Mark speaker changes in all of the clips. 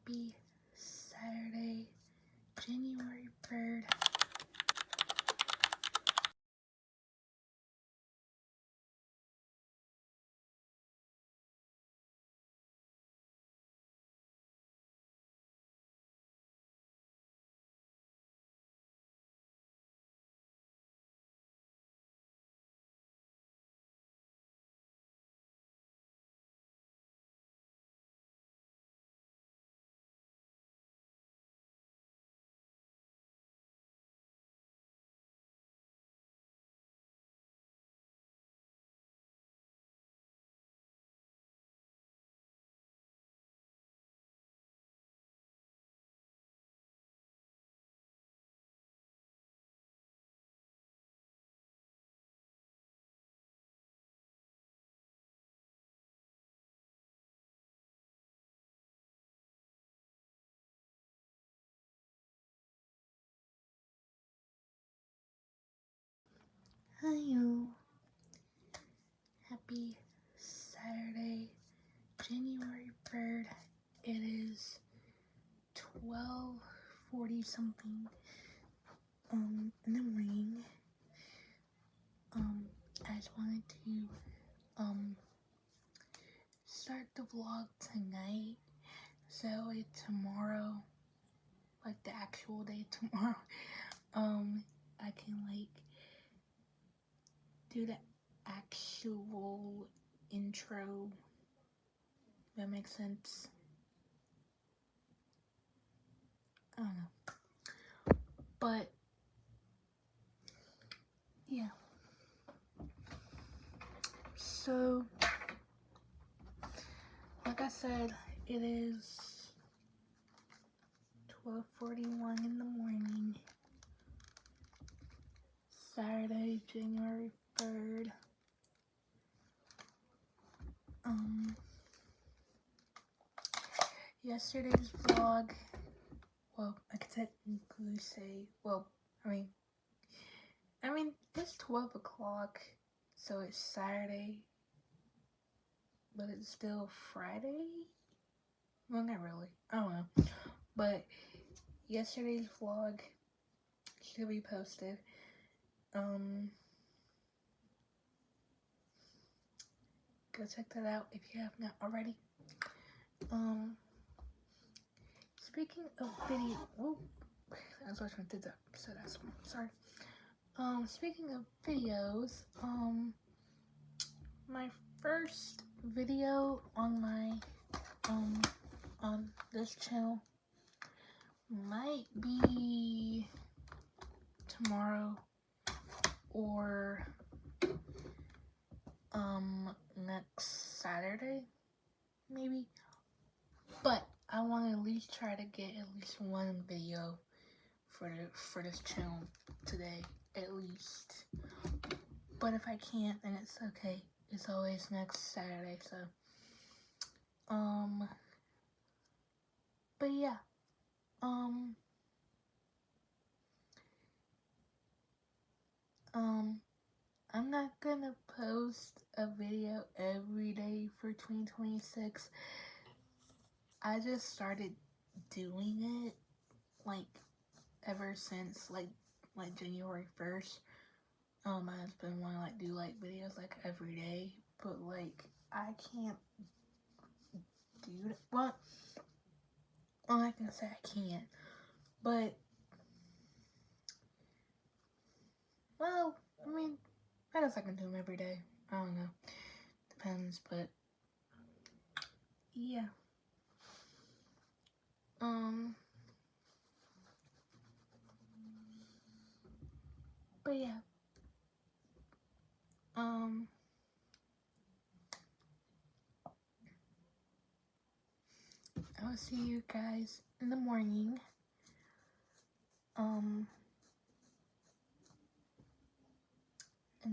Speaker 1: Happy Saturday, January 3rd. Hi, happy Saturday, January 3rd. It is 12:40 something in the morning. I just wanted to start the vlog tonight, so tomorrow, like the actual day tomorrow, I can like do the actual intro. That makes sense. I don't know, but yeah. So, like I said, it is 12:41 in the morning, Saturday, January 3rd. Yesterday's vlog, well, I could technically say, well, I mean, it's 12 o'clock, so it's Saturday, but it's still Friday? Well, not really, I don't know, but yesterday's vlog should be posted. Go check that out if you have not already. Speaking of video, that's what I did that, so that's sorry. Speaking of videos, my first video on my, on this channel might be tomorrow or, next Saturday, maybe, but I want to at least try to get at least one video for this channel today, at least. But if I can't, then it's okay. It's always next Saturday, so but yeah, I'm not gonna post a video every day for 2026. I just started doing it like ever since like January 1st. My husband wanna like do like videos like every day, but like I can't do that. Well, I'm not gonna say I can't, but well, I mean, I guess I can do them every day. I don't know, depends, but yeah. But yeah. I will see you guys in the morning. And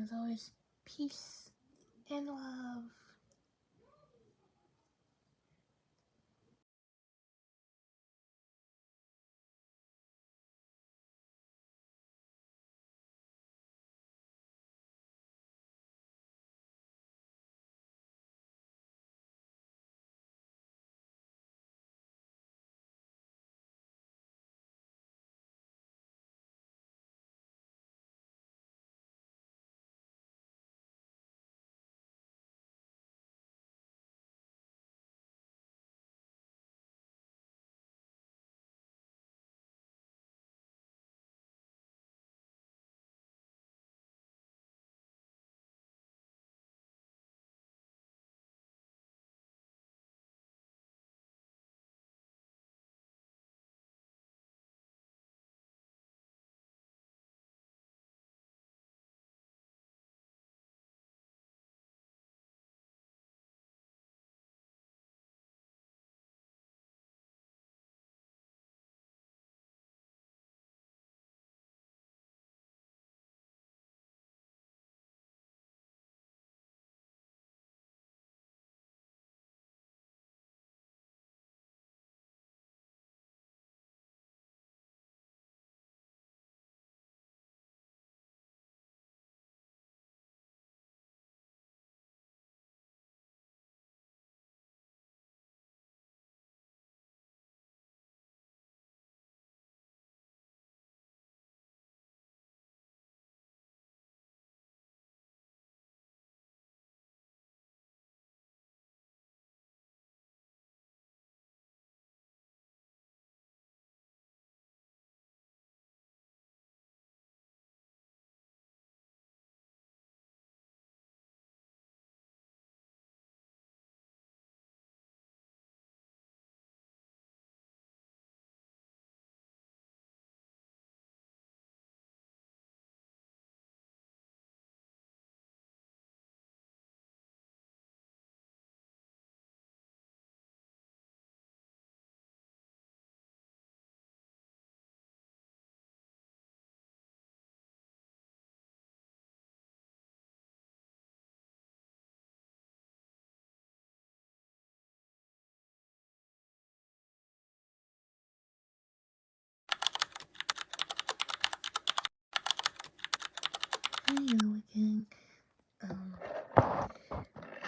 Speaker 1: as always, peace and love. again.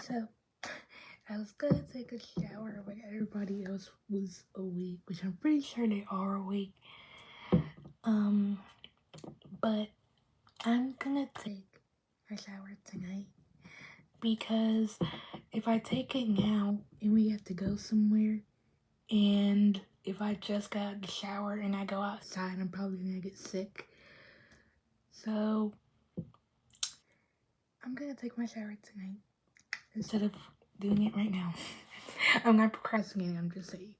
Speaker 1: So I was gonna take a shower when everybody else was awake, which I'm pretty sure they are awake. But I'm gonna take a shower tonight because if I take it now and we have to go somewhere, and if I just got out of the shower and I go outside, I'm probably gonna get sick. So I'm gonna take my shower tonight instead of doing it right now. I'm not procrastinating, I'm just saying.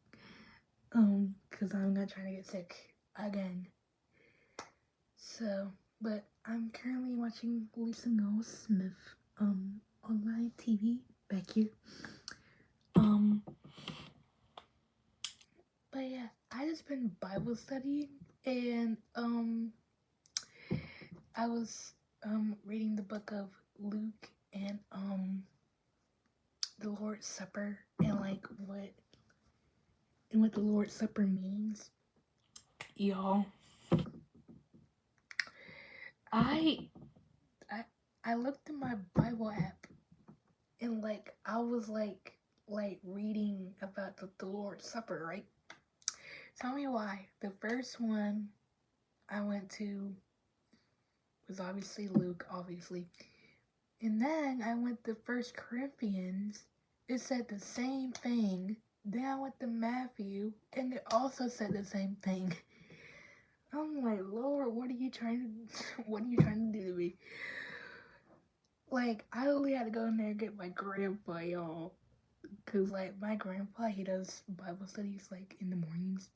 Speaker 1: Because I'm not trying to get sick again. So, but I'm currently watching Lisa Noel Smith, on my TV back here. But yeah, I just been Bible studying, and, I was, reading the book of Luke and, the Lord's Supper, and like what the Lord's Supper means. Y'all, I looked in my Bible app, and like I was like reading about the Lord's Supper, right? Tell me why. The first one I went to was obviously Luke, obviously. And then I went to 1 Corinthians. It said the same thing. Then I went to Matthew, and it also said the same thing. I'm like, Lord, what are you trying to do to me? Like, I only had to go in there and get my grandpa, y'all. Because, like, my grandpa, he does Bible studies, like, in the mornings.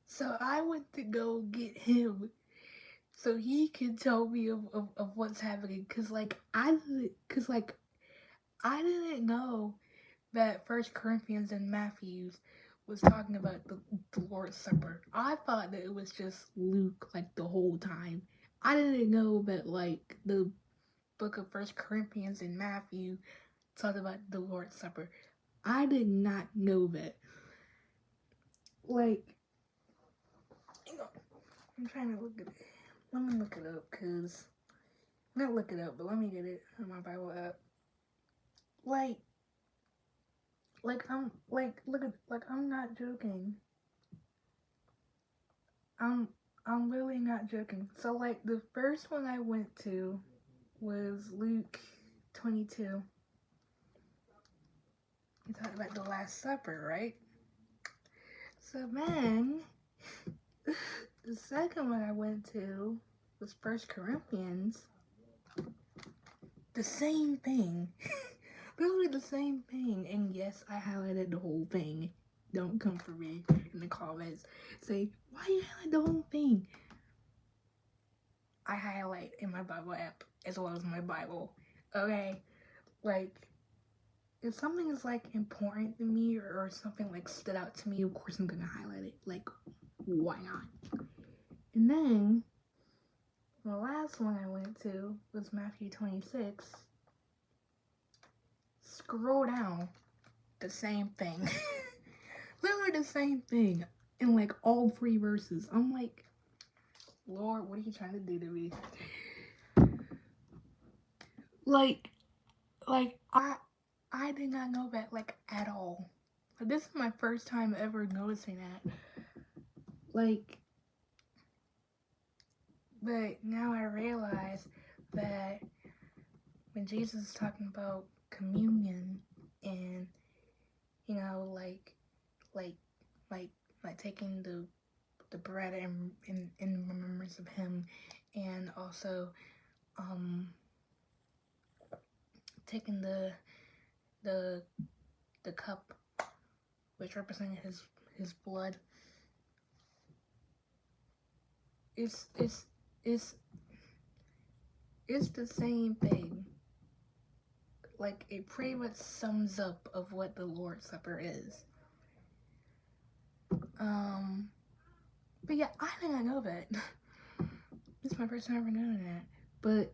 Speaker 1: So I went to go get him so he could tell me of what's happening. Because, like, I didn't know that 1 Corinthians and Matthews was talking about the Lord's Supper. I thought that it was just Luke, like, the whole time. I didn't know that, like, the book of 1 Corinthians and Matthew talked about the Lord's Supper. I did not know that. Like, I'm trying to look at it. Let me look it up, cause not look it up, but let me get it on my Bible app. Like I'm I'm not joking. I'm really not joking. So like the first one I went to was Luke 22. You talked about the Last Supper, right? So then the second one I went to was 1 Corinthians. The same thing. Literally the same thing. And yes, I highlighted the whole thing. Don't come for me in the comments. Say, why you highlight the whole thing? I highlight in my Bible app as well as my Bible. Okay? Like, if something is like important to me or something like stood out to me, of course I'm gonna highlight it. Like, why not? And then the last one I went to was Matthew 26. Scroll down, the same thing. Literally the same thing in like all 3 verses. I'm like, Lord, what are you trying to do to me? Like I did not know that like at all. Like, this is my first time ever noticing that. Like, but now I realize that when Jesus is talking about communion and, you know, like taking the bread and in remembrance of him, and also taking the cup which represented his blood. It's the same thing. Like, it pretty much sums up of what the Lord's Supper is. But yeah, I did not know that. This is my first time ever knowing that. But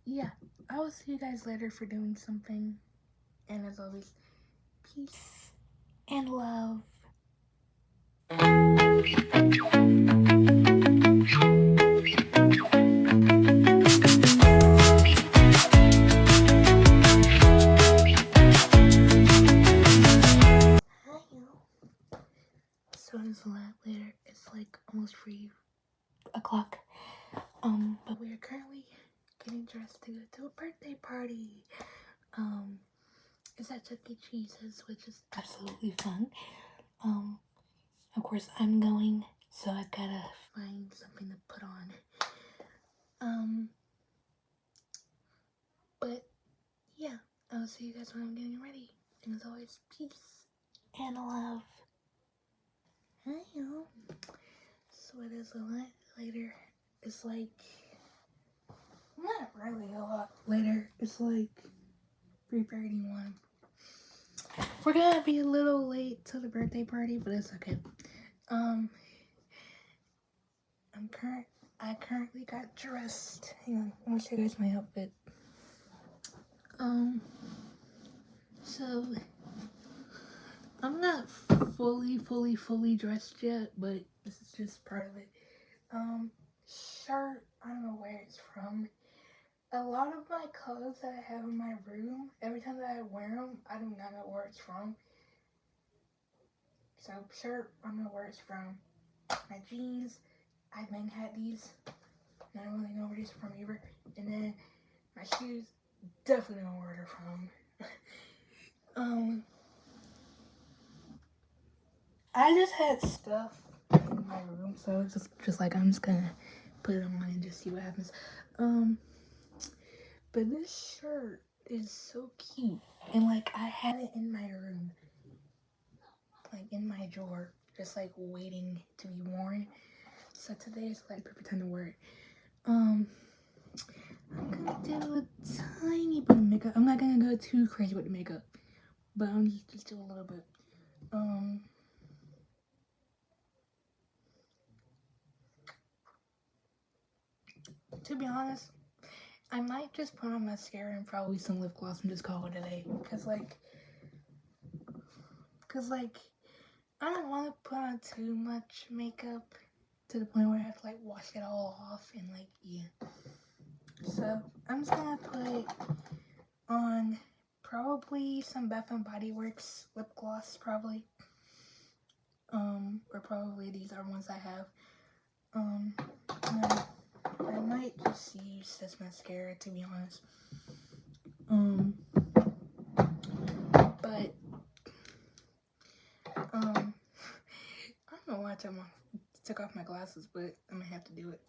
Speaker 1: yeah, I will see you guys later for doing something. And as always, peace and love. showing this a lot later. It's like almost 3 o'clock. But we are currently getting dressed to go to a birthday party. It's at Chuck E. Cheese's, which is absolutely fun. Of course I'm going, so I gotta find something to put on. But yeah, I'll see you guys when I'm getting ready. And as always, peace and love. Hey y'all. So it is a lot later. It's like, not really a lot later. It's like 3:31. We're gonna be a little late to the birthday party, but it's okay. I currently got dressed. Hang on, I'm gonna show you guys my outfit. So I'm not fully dressed yet, but this is just part of it. Shirt, I don't know where it's from. A lot of my clothes that I have in my room, every time that I wear them, I do not know where it's from. So shirt, I don't know where it's from. My jeans, I bang had these. I don't really know where these are from either. And then my shoes, definitely know where they're from. I just had stuff in my room, so it's just like I'm just gonna put it on and just see what happens. But this shirt is so cute, and like I had it in my room, like in my drawer, just like waiting to be worn. So today is like perfect time to wear it. I'm gonna do a tiny bit of makeup. I'm not gonna go too crazy with the makeup, but I'm just do a little bit. To be honest, I might just put on mascara and probably some lip gloss and just call it a day. Cause like I don't want to put on too much makeup to the point where I have to like wash it all off and like, yeah. So I'm just gonna put on probably some Bath and Body Works lip gloss, probably. Or probably these are ones I have. I might just use this mascara, to be honest. But I don't know why I took off my glasses, but I'm gonna have to do it.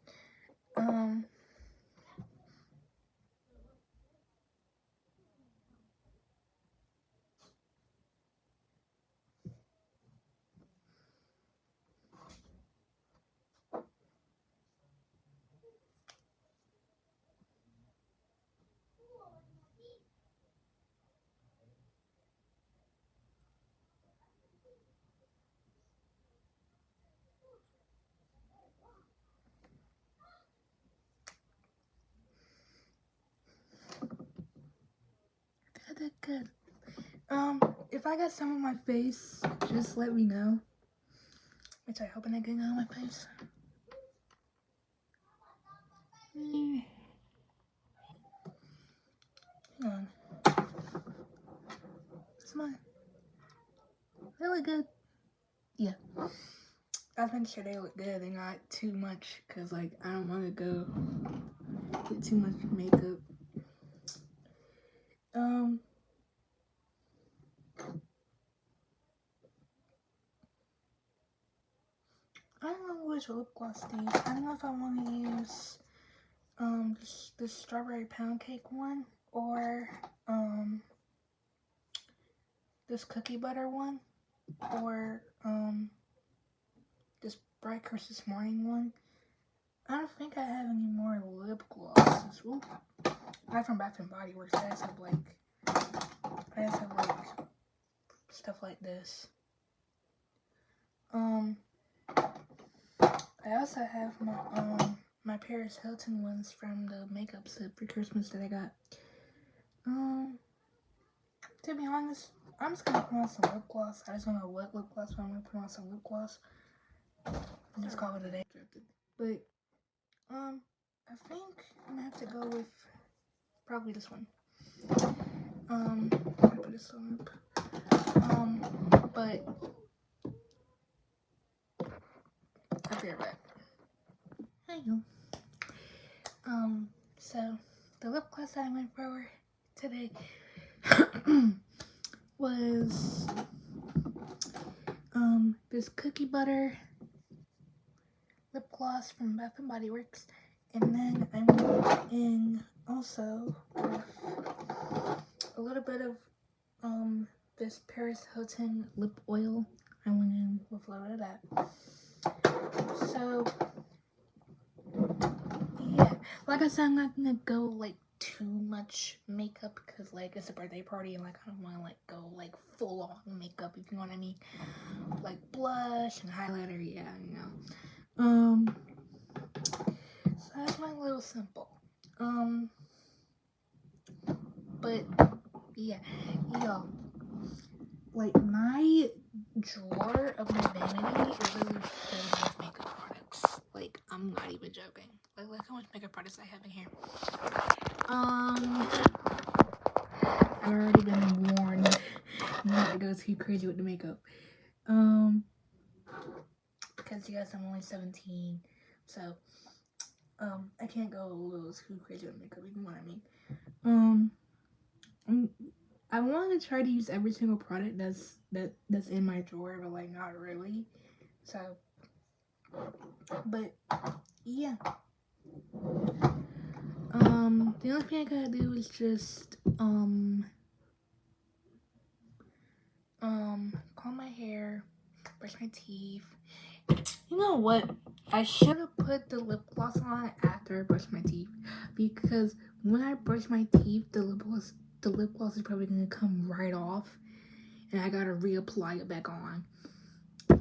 Speaker 1: Good. If I got some on my face, just let me know. Which I hope I get on my face. Hang on. It's mine. Really good. Yeah. I was making sure they look good and not too much, cause like I don't want to go with too much makeup. I don't know which lip gloss to use. I don't know if I want to use this strawberry pound cake one or this cookie butter one or this bright Christmas morning one. I don't think I have any more lip glosses. Ooh. Not from Bath and Body Works. I just have like stuff like this. I also have my Paris Hilton ones from the makeup set for Christmas that I got. To be honest, I'm just gonna put on some lip gloss. I just don't know what lip gloss, but I'm gonna put on some lip gloss and just call it a day. But I think I'm gonna have to go with probably this one. I'm gonna put this on up. But sauce that I went for today was this cookie butter lip gloss from Bath and Body Works, and then I went in also with a little bit of this Paris Hilton lip oil. I went in with a little bit of that. So yeah, like I said, I'm not gonna go like too much makeup because like it's a birthday party and like I don't want to like go like full on makeup, if you know what I mean, like blush and highlighter. Yeah, you know. So that's my little simple. But yeah, y'all, like my drawer of my vanity is literally filled with makeup products. Like I'm not even joking. Like look how much makeup products I have in here. I've already been warned not to go too crazy with the makeup. Because you guys, I'm only 17, so I can't go a little too crazy with makeup, you know what I mean. I want to try to use every single product that's in my drawer, but like not really. So, but yeah. The only thing I gotta do is just comb my hair, brush my teeth. You know what? I should have put the lip gloss on after I brushed my teeth, because when I brush my teeth, the lip gloss is probably gonna come right off, and I gotta reapply it back on.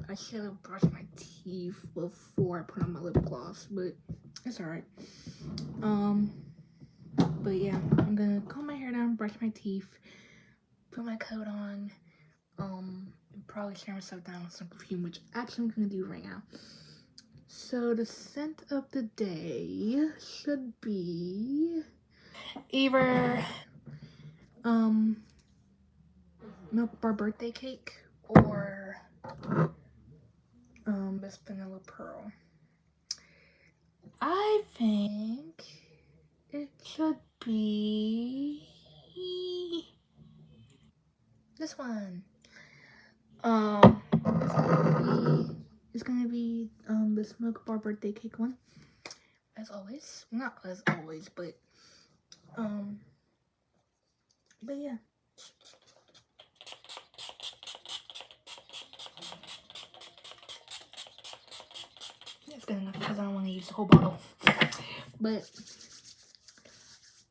Speaker 1: I should have brushed my teeth before I put on my lip gloss, but it's alright. But yeah, I'm gonna comb my hair down, brush my teeth, put my coat on, probably share myself down with some perfume, which actually I'm gonna do right now. So the scent of the day should be either Milk Bar birthday cake or this vanilla pearl. I think it should be this one. It's gonna be this Milk Bar birthday cake one. As always, not as always, but yeah. That's good enough because I don't want to use the whole bottle. But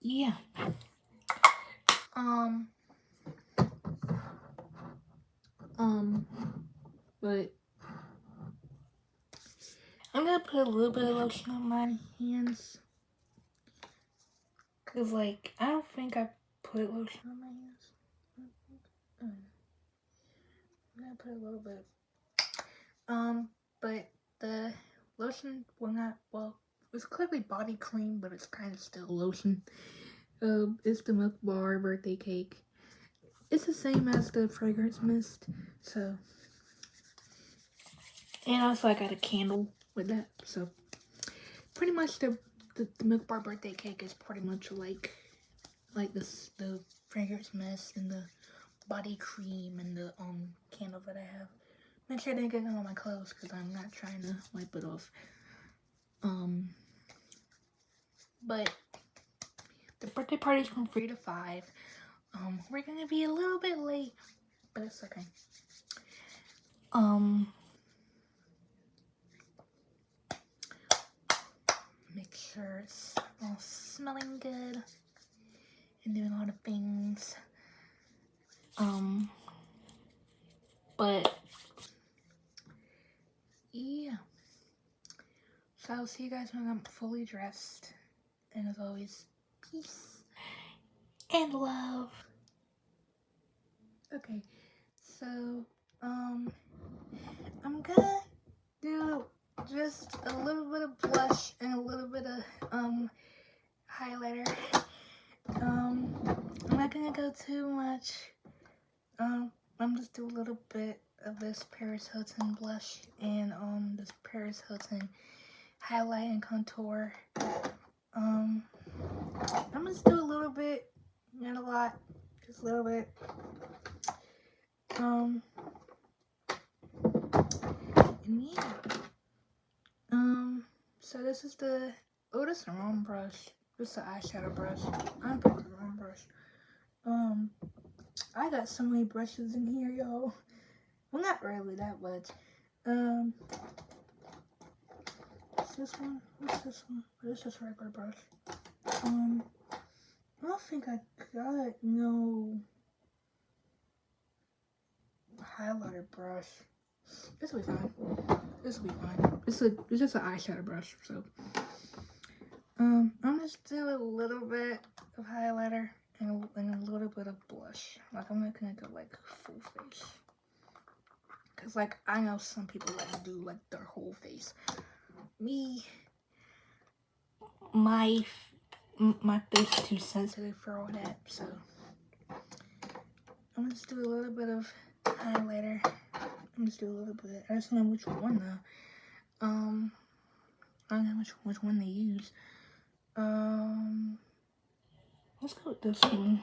Speaker 1: yeah. But I'm gonna put a little bit of lotion on my hands, cause like I don't think I put lotion on my hands. I'm gonna put a little bit. But the lotion will not. Well, it's clearly body cream, but it's kind of still lotion. It's the Milk Bar birthday cake. It's the same as the fragrance mist, so. And also I got a candle with that, so pretty much the Milk Bar birthday cake is pretty much like the fragrance mist and the body cream and the candle that I have. Make sure I didn't get none on my clothes because I'm not trying to wipe it off. But the birthday party is from 3 to 5. We're gonna be a little bit late, but it's okay. Make sure it's all smelling good and doing all the things. But yeah. So I'll see you guys when I'm fully dressed. And as always, peace and love. Okay, so I'm gonna do just a little bit of blush and a little bit of highlighter. I'm not gonna go too much. I'm just do a little bit of this Paris Hilton blush and this Paris Hilton highlight and contour. I'm just do a little bit, not a lot, just a little bit. And yeah. So this is the, oh, this is the wrong brush. This is the eyeshadow brush. I picked the wrong brush. I got so many brushes in here, y'all. Well, not really that much. What's this one? What's this one? Oh, this is just a regular brush. I don't think I got no highlighter brush. This will be fine. This will be fine. It's just an eyeshadow brush, so. I'm just doing a little bit of highlighter and a little bit of blush. Like, I'm not gonna go like full face. Cause like, I know some people like to do like their whole face. Me, my face is too sensitive for all that, so. I'm gonna just do a little bit of highlighter. I'm just do a little bit. I just don't know which one though. I don't know which one they use. Let's go with this one.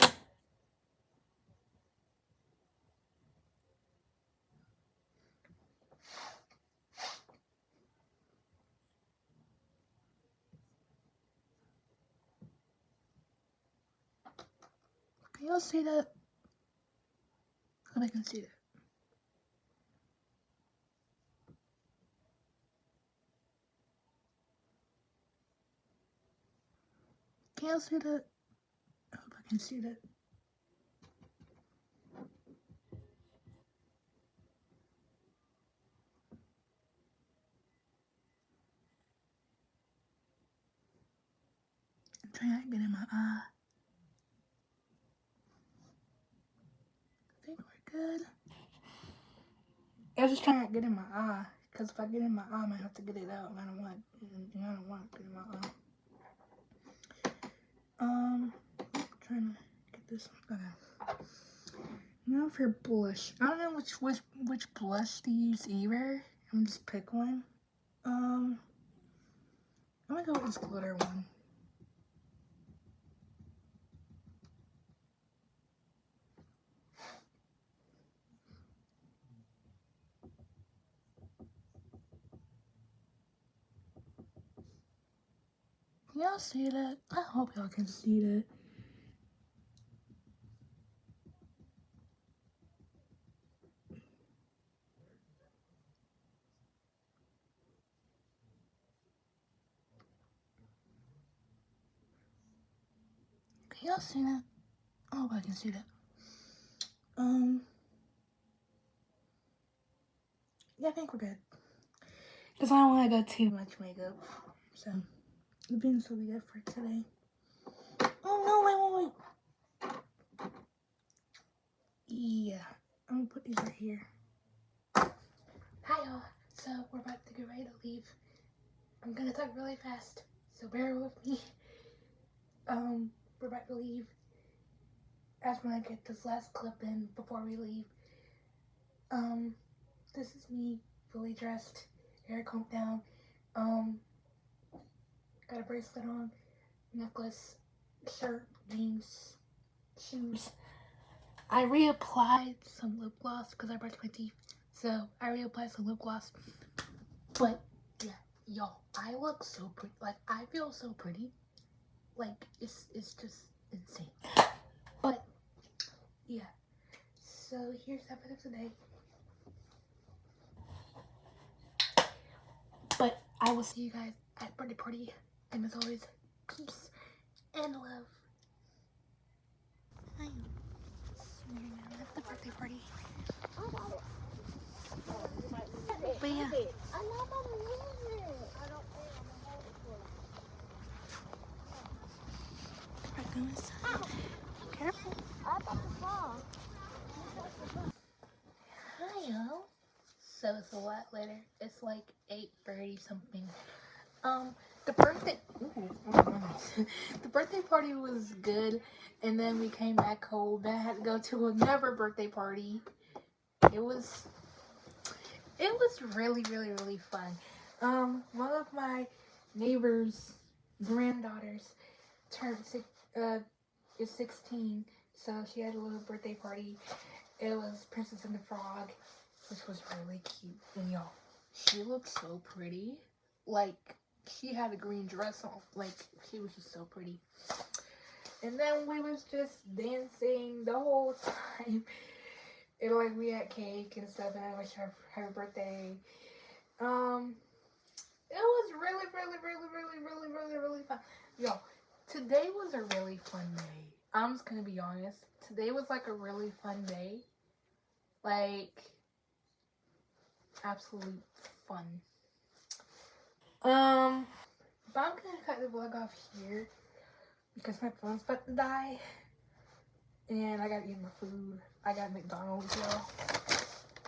Speaker 1: Can y'all see that? I hope I can see that. Can y'all see that? I hope I can see that. I'm trying to get in my eye. I think we're good. I was just trying to get in my eye, because if I get in my eye, I might have to get it out, and I don't want to get in my eye. Trying to get this one. Okay. Now for blush. I don't know which blush to use either. I'm just pick one. I'm gonna go with this glitter one. Can y'all see that? I hope y'all can see that. Can y'all see that? I hope I can see that. Yeah, I think we're good. Because I don't want to go too much makeup. So, this will be it for today. Oh, no, wait. Yeah, I'm going to put these right here. Hi, y'all. So, we're about to get ready to leave. I'm going to talk really fast, so bear with me. We're about to leave. I just want to get this last clip in before we leave. This is me, fully dressed, hair combed down, got a bracelet on, necklace, shirt, jeans, shoes. I reapplied some lip gloss because I brushed my teeth, so I reapplied some lip gloss. But yeah, y'all, I look so pretty. Like, I feel so pretty. Like, it's just insane. But yeah, so here's that for today. But I will see you guys at birthday party, and as always, peace and love. I'm at the birthday party. But yeah. We're going inside. Careful. Hi, y'all. So it's a lot later. It's like 8:30 something. The birthday, the birthday party was good, and then we came back home. Then I had to go to another birthday party. It was really, really, really fun. One of my neighbor's granddaughters is 16, so she had a little birthday party. It was Princess and the Frog, which was really cute. And y'all, she looked so pretty. Like, she had a green dress on. Like, she was just so pretty. And then we was just dancing the whole time. And like, we had cake and stuff, and I wished her happy birthday. It was really fun. Yo, today was a really fun day. I'm just gonna be honest. Today was like a really fun day. Like, absolute fun. But I'm gonna cut the vlog off here because my phone's about to die. And I gotta eat my food. I got McDonald's, y'all.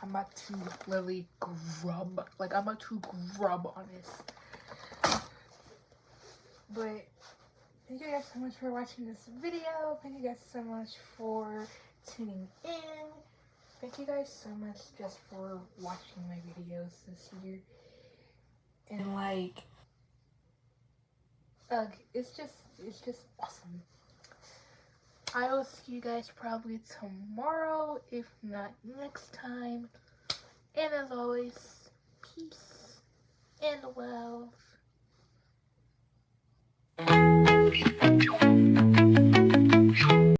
Speaker 1: I'm about to literally grub. Like, I'm about to grub on this. But thank you guys so much for watching this video. Thank you guys so much for tuning in. Thank you guys so much just for watching my videos this year. And like, it's just awesome. I will see you guys probably tomorrow, if not next time. And as always, peace and love.